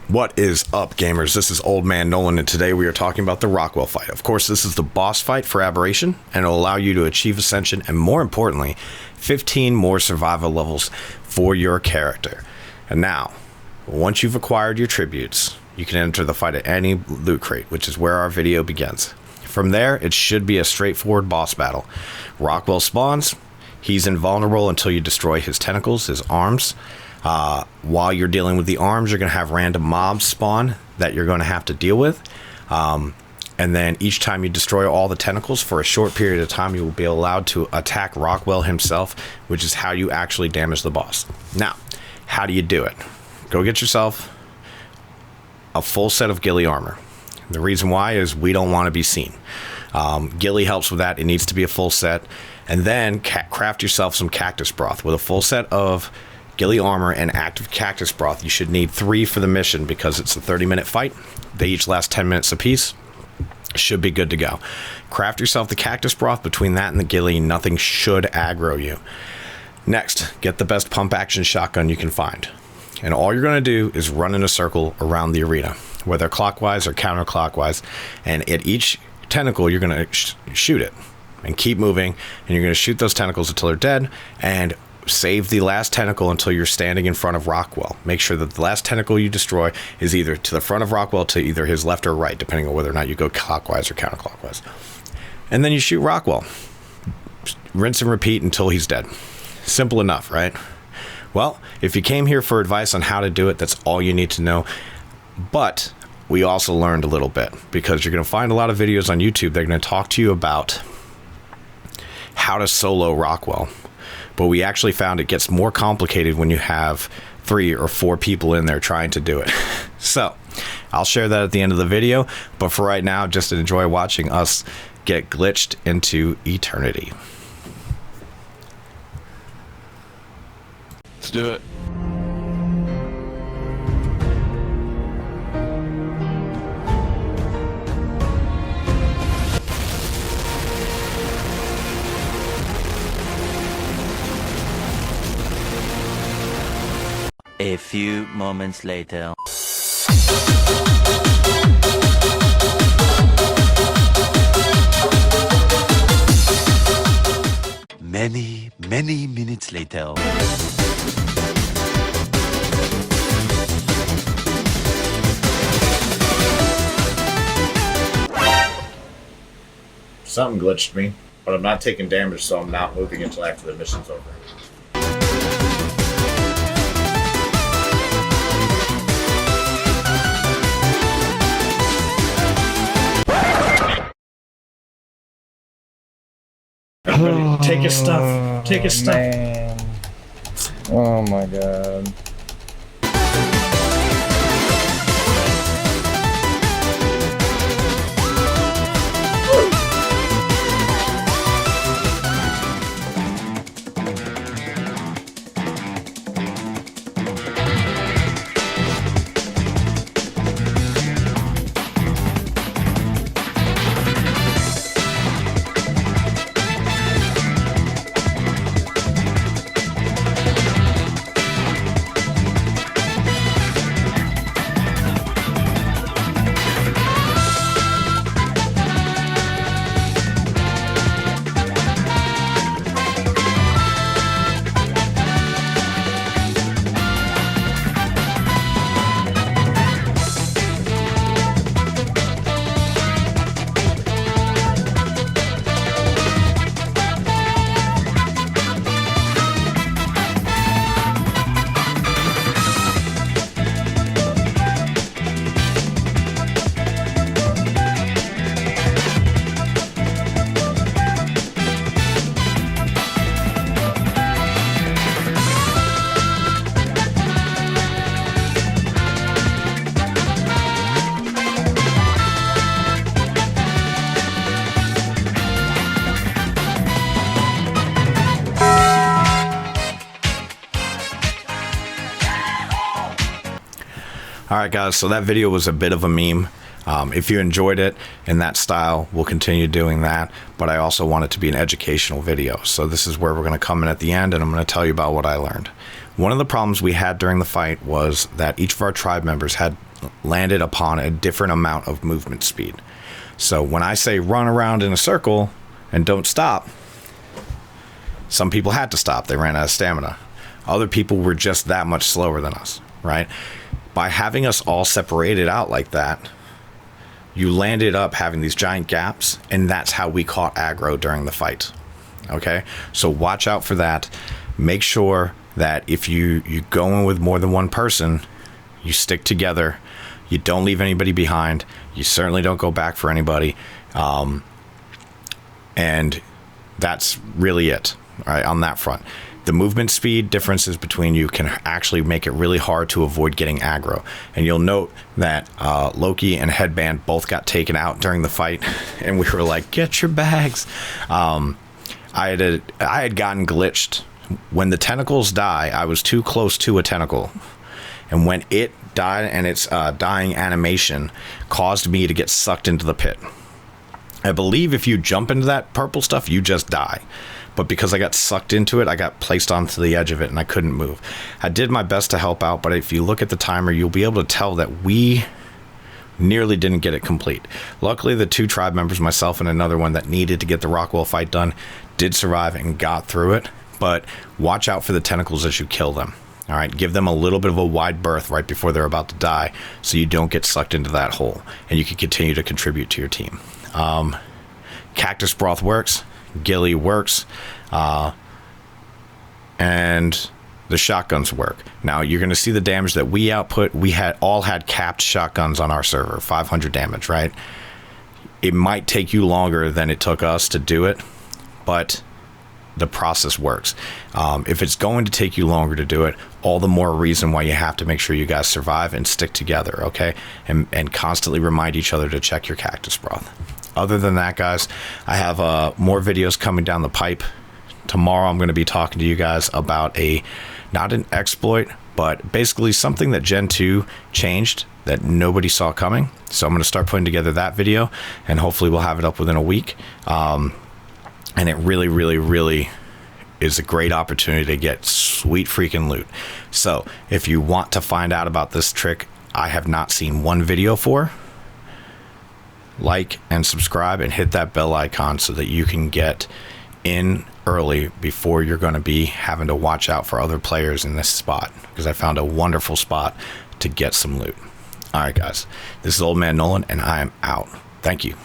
What is up, gamers? This is Old Man Nolan, and today we are talking about the Rockwell fight. Of course, this is the boss fight for Aberration, and it'll allow you to achieve Ascension, and more importantly, 15 more survival levels for your character. And now, once you've acquired your tributes, you can enter the fight at any loot crate, which is where our video begins. From there, it should be a straightforward boss battle. Rockwell spawns. He's invulnerable until you destroy his tentacles, his arms. While you're dealing with the arms, you're going to have random mobs spawn that you're going to have to deal with. And then each time you destroy all the tentacles for a short period of time, you will be allowed to attack Rockwell himself, which is how you actually damage the boss. Now, how do you do it? Go get yourself a full set of ghillie armor. The reason why is we don't want to be seen. Ghillie helps with that. It needs to be a full set. And then craft yourself some cactus broth. With a full set of ghillie armor and active cactus broth, you should need 3 for the mission because it's a 30-minute fight. They each last 10 minutes apiece. Should be good to go. Craft yourself the cactus broth. Between that and the ghillie, nothing should aggro you. Next, get the best pump action shotgun you can find. And all you're going to do is run in a circle around the arena, whether clockwise or counterclockwise. And at each tentacle, you're going to shoot it and keep moving. And you're going to shoot those tentacles until they're dead. And save the last tentacle until you're standing in front of Rockwell. Make sure that the last tentacle you destroy is either to the front of Rockwell, to either his left or right, depending on whether or not you go clockwise or counterclockwise. And then you shoot Rockwell. Rinse and repeat until he's dead. Simple enough, right? Well, if you came here for advice on how to do it, that's all you need to know. But we also learned a little bit, because you're going to find a lot of videos on YouTube that are going to talk to you about how to solo Rockwell. But we actually found it gets more complicated when you have 3 or 4 people in there trying to do it. So I'll share that at the end of the video. But for right now, just enjoy watching us get glitched into eternity. Let's do it. A few moments later. Many minutes later. Something glitched me, but I'm not taking damage, so I'm not moving until after the mission's over. Everybody, take his stuff. Take his stuff. Man. Oh my god. Alright guys, so that video was a bit of a meme. If you enjoyed it in that style, we'll continue doing that, but I also want it to be an educational video. So this is where we're going to come in at the end, and I'm going to tell you about what I learned. One of the problems we had during the fight was that each of our tribe members had landed upon a different amount of movement speed. So when I say run around in a circle and don't stop, some people had to stop. They ran out of stamina. Other people were just that much slower than us, right? By having us all separated out like that, you landed up having these giant gaps, and that's how we caught aggro during the fight. Okay? So watch out for that. Make sure that if you go in with more than one person, you stick together. You don't leave anybody behind. You certainly don't go back for anybody. And that's really it, all right, on that front. The movement speed differences between you can actually make it really hard to avoid getting aggro. And you'll note that Loki and Headband both got taken out during the fight, and we were like, get your bags. I had gotten glitched. When the tentacles die, I was too close to a tentacle. And when it died, and its dying animation caused me to get sucked into the pit. I believe if you jump into that purple stuff, you just die. But because I got sucked into it, I got placed onto the edge of it and I couldn't move. I did my best to help out, but if you look at the timer, you'll be able to tell that we nearly didn't get it complete. Luckily, the 2 tribe members, myself and another one that needed to get the Rockwell fight done, did survive and got through it. But watch out for the tentacles as you kill them. All right, give them a little bit of a wide berth right before they're about to die so you don't get sucked into that hole and you can continue to contribute to your team. Cactus Broth works. Ghillie works. And the shotguns work. Now, you're going to see the damage that we output. We all had capped shotguns on our server, 500 damage, right? It might take you longer than it took us to do it, but the process works. If it's going to take you longer to do it, all the more reason why you have to make sure you guys survive and stick together, okay? And constantly remind each other to check your cactus broth. Other than that, guys, I have more videos coming down the pipe. Tomorrow I'm going to be talking to you guys about not an exploit, but basically something that Gen 2 changed that nobody saw coming. So I'm going to start putting together that video, and hopefully we'll have it up within a week. And it really, really, really is a great opportunity to get sweet freaking loot. So if you want to find out about this trick I have not seen one video for, like and subscribe and hit that bell icon so that you can get in early before you're going to be having to watch out for other players in this spot, because I found a wonderful spot to get some loot. All right, guys, this is Old Man Nolan, and I am out. Thank you.